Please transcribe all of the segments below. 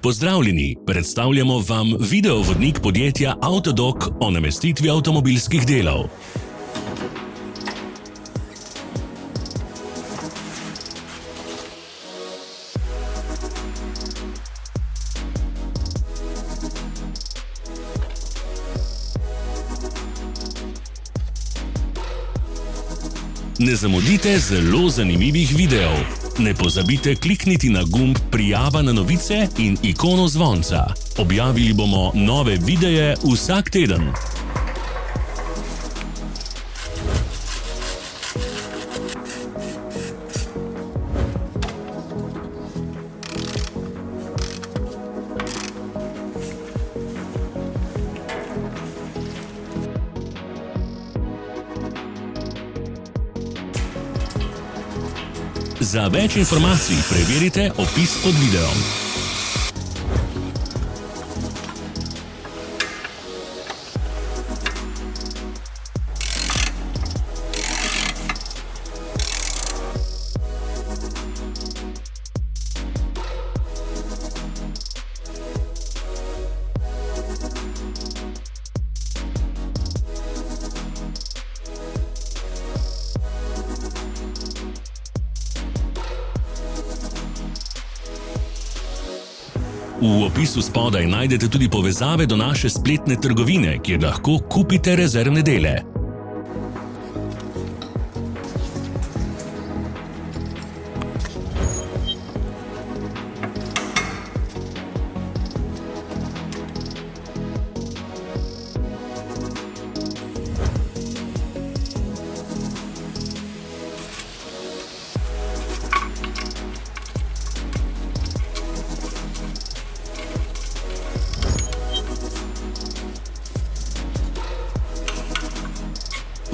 Pozdravljeni, predstavljamo vam videovodnik podjetja Avtodok o namestitvi avtomobilskih delov. Ne zamudite zelo zanimivih videov. Ne pozabite klikniti na gumb Prijava na novice in ikono zvonca. Objavili bomo nove videe vsak teden. Za več informacij preverite opis pod videom. V opisu spodaj najdete tudi povezave do naše spletne trgovine, kjer lahko kupite rezervne dele.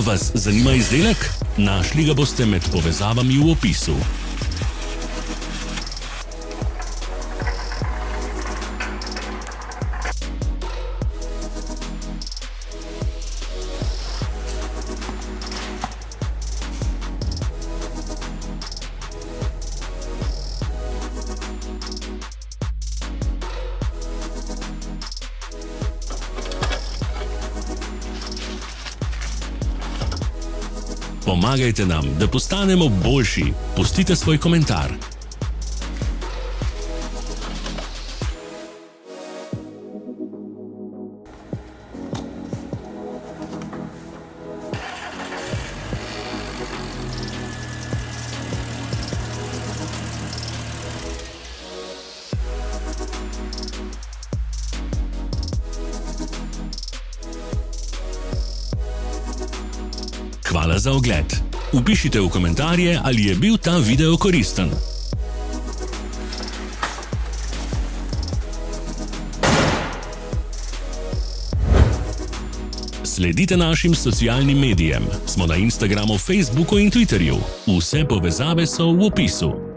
Vas zanima izdelek? Našli ga boste med povezavami v opisu. Pomagajte nam, da postanemo boljši. Pustite svoj komentar. Hvala za ogled. Vpišite v komentarje, ali je bil ta video koristen. Sledite našim socialnim medijem. Smo na Instagramu, Facebooku in Twitterju. Vse povezave so v opisu.